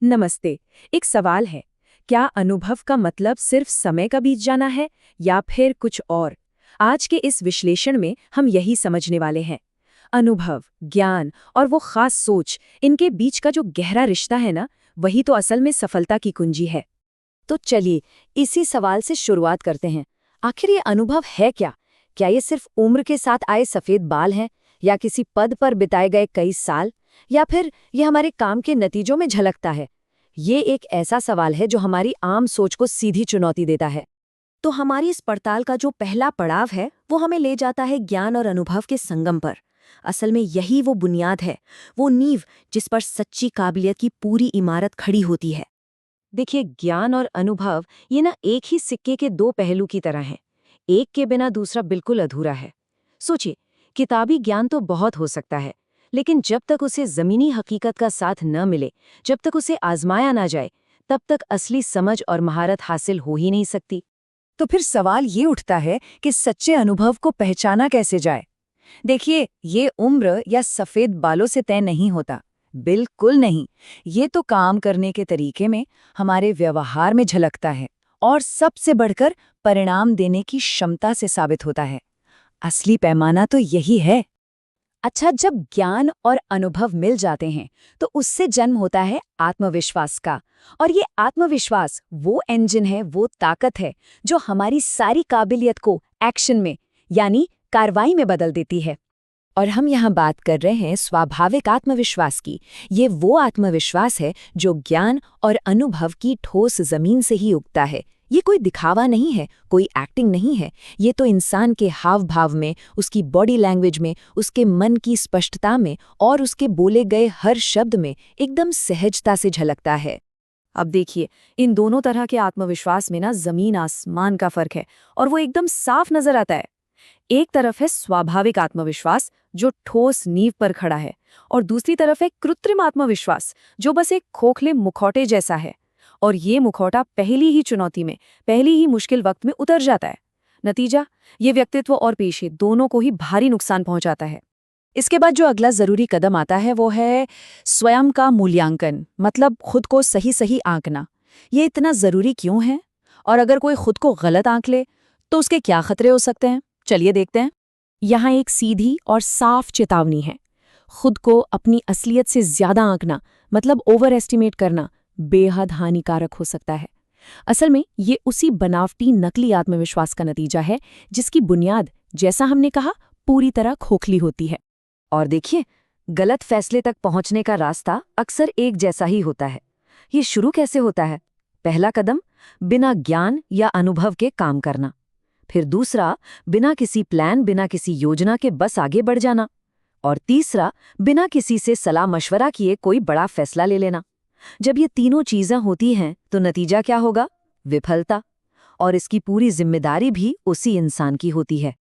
नमस्ते। एक सवाल है, क्या अनुभव का मतलब सिर्फ समय का बीत जाना है या फिर कुछ और? आज के इस विश्लेषण में हम यही समझने वाले हैं। अनुभव, ज्ञान और वो खास सोच, इनके बीच का जो गहरा रिश्ता है ना, वही तो असल में सफलता की कुंजी है। तो चलिए इसी सवाल से शुरुआत करते हैं। आखिर ये अनुभव है क्या? क्या ये सिर्फ उम्र के साथ आए सफेद बाल हैं, या किसी पद पर बिताए गए कई साल, या फिर ये हमारे काम के नतीजों में झलकता है? ये एक ऐसा सवाल है जो हमारी आम सोच को सीधी चुनौती देता है। तो हमारी इस पड़ताल का जो पहला पड़ाव है वो हमें ले जाता है ज्ञान और अनुभव के संगम पर। असल में यही वो बुनियाद है, वो नींव जिस पर सच्ची काबिलियत की पूरी इमारत खड़ी होती है। देखिए, ज्ञान और अनुभव ये ना एक ही सिक्के के दो पहलू की तरह हैं। एक के बिना दूसरा बिल्कुल अधूरा है। सोचिए, किताबी ज्ञान तो बहुत हो सकता है, लेकिन जब तक उसे जमीनी हकीकत का साथ न मिले, जब तक उसे आजमाया ना जाए, तब तक असली समझ और महारत हासिल हो ही नहीं सकती। तो फिर सवाल ये उठता है कि सच्चे अनुभव को पहचाना कैसे जाए। देखिए, ये उम्र या सफेद बालों से तय नहीं होता, बिल्कुल नहीं। ये तो काम करने के तरीके में, हमारे व्यवहार में झलकता है, और सबसे बढ़कर परिणाम देने की क्षमता से साबित होता है। असली पैमाना तो यही है। अच्छा, जब ज्ञान और अनुभव मिल जाते हैं तो उससे जन्म होता है आत्मविश्वास का। और ये आत्मविश्वास वो इंजन है, वो ताकत है जो हमारी सारी काबिलियत को एक्शन में, यानी कार्रवाई में बदल देती है। और हम यहाँ बात कर रहे हैं स्वाभाविक आत्मविश्वास की। ये वो आत्मविश्वास है जो ज्ञान और अनुभव की ठोस जमीन से ही उगता है। ये कोई दिखावा नहीं है, कोई एक्टिंग नहीं है। ये तो इंसान के हाव भाव में, उसकी बॉडी लैंग्वेज में, उसके मन की स्पष्टता में और उसके बोले गए हर शब्द में एकदम सहजता से झलकता है। अब देखिए, इन दोनों तरह के आत्मविश्वास में ना जमीन आसमान का फर्क है, और वो एकदम साफ नजर आता है। एक तरफ है स्वाभाविक आत्मविश्वास जो ठोस नींव पर खड़ा है, और दूसरी तरफ है कृत्रिम आत्मविश्वास जो बस एक खोखले मुखौटे जैसा है। और ये मुखौटा पहली ही चुनौती में, पहली ही मुश्किल वक्त में उतर जाता है। नतीजा, ये व्यक्तित्व और पेशे दोनों को ही भारी नुकसान पहुंचाता है। इसके बाद जो अगला जरूरी कदम आता है वो है स्वयं का मूल्यांकन, मतलब खुद को सही सही आंकना। ये इतना जरूरी क्यों है? और अगर कोई खुद को गलत आंक ले तो उसके क्या खतरे हो सकते हैं? चलिए देखते हैं। यहाँ एक सीधी और साफ चेतावनी है। खुद को अपनी असलियत से ज्यादा आंकना, मतलब ओवर एस्टिमेट करना, बेहद हानिकारक हो सकता है। असल में ये उसी बनावटी नकली आत्मविश्वास का नतीजा है जिसकी बुनियाद, जैसा हमने कहा, पूरी तरह खोखली होती है। और देखिए, गलत फैसले तक पहुंचने का रास्ता अक्सर एक जैसा ही होता है। ये शुरू कैसे होता है? पहला कदम, बिना ज्ञान या अनुभव के काम करना। फिर दूसरा, बिना किसी प्लान, बिना किसी योजना के बस आगे बढ़ जाना। और तीसरा, बिना किसी से सलाह मशवरा किए कोई बड़ा फैसला ले लेना। जब ये तीनों चीजें होती हैं तो नतीजा क्या होगा? विफलता। और इसकी पूरी जिम्मेदारी भी उसी इंसान की होती है।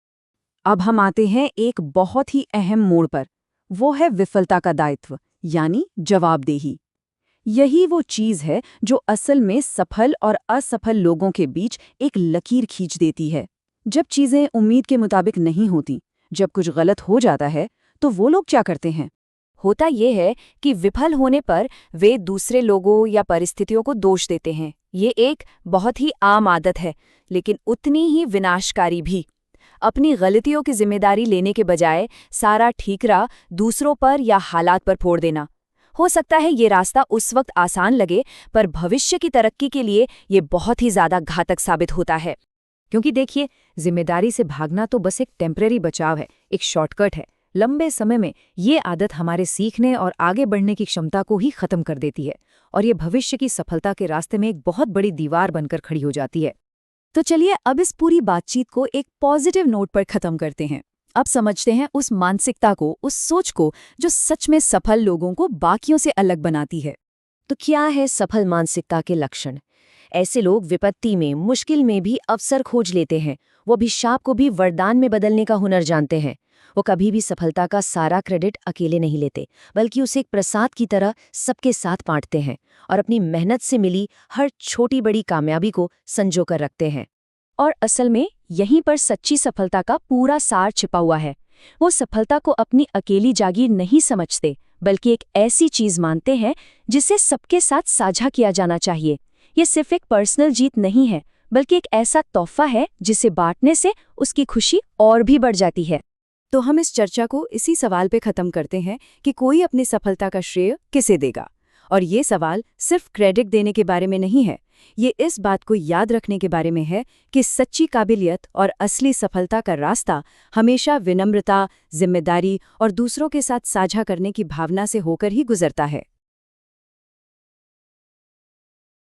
अब हम आते हैं एक बहुत ही अहम मोड़ पर। वो है विफलता का दायित्व, यानी जवाबदेही। यही वो चीज है जो असल में सफल और असफल लोगों के बीच एक लकीर खींच देती है। जब चीजें उम्मीद के मुताबिक नहीं होती, जब कुछ गलत हो जाता है, तो वो लोग क्या करते हैं? होता ये है कि विफल होने पर वे दूसरे लोगों या परिस्थितियों को दोष देते हैं। ये एक बहुत ही आम आदत है, लेकिन उतनी ही विनाशकारी भी। अपनी गलतियों की जिम्मेदारी लेने के बजाय सारा ठीकरा दूसरों पर या हालात पर फोड़ देना। हो सकता है ये रास्ता उस वक्त आसान लगे, पर भविष्य की तरक्की के लिए ये बहुत ही ज्यादा घातक साबित होता है। क्योंकि देखिए, जिम्मेदारी से भागना तो बस एक टेम्परेरी बचाव है, एक शॉर्टकट है। लंबे समय में ये आदत हमारे सीखने और आगे बढ़ने की क्षमता को ही खत्म कर देती है, और ये भविष्य की सफलता के रास्ते में एक बहुत बड़ी दीवार बनकर खड़ी हो जाती है। तो चलिए अब इस पूरी बातचीत को एक पॉजिटिव नोट पर खत्म करते हैं। अब समझते हैं उस मानसिकता को, उस सोच को जो सच में सफल लोगों को बाकियों से अलग बनाती है। तो क्या है सफल मानसिकता के लक्षण? ऐसे लोग विपत्ति में, मुश्किल में भी अवसर खोज लेते हैं। वो अभिशाप को भी वरदान में बदलने का हुनर जानते हैं। वो कभी भी सफलता का सारा क्रेडिट अकेले नहीं लेते, बल्कि उसे एक प्रसाद की तरह सबके साथ बांटते हैं और अपनी मेहनत से मिली हर छोटी बड़ी कामयाबी को संजो कर रखते हैं। और असल में यहीं पर सच्ची सफलता का पूरा सार छिपा हुआ है। वो सफलता को अपनी अकेली जागीर नहीं समझते, बल्कि एक ऐसी चीज मानते हैं जिसे सबके साथ साझा किया जाना चाहिए। ये सिर्फ एक पर्सनल जीत नहीं है, बल्कि एक ऐसा तोहफा है जिसे बांटने से उसकी खुशी और भी बढ़ जाती है। तो हम इस चर्चा को इसी सवाल पे खत्म करते हैं कि कोई अपनी सफलता का श्रेय किसे देगा। और ये सवाल सिर्फ क्रेडिट देने के बारे में नहीं है, ये इस बात को याद रखने के बारे में है कि सच्ची काबिलियत और असली सफलता का रास्ता हमेशा विनम्रता, जिम्मेदारी और दूसरों के साथ साझा करने की भावना से होकर ही गुजरता है।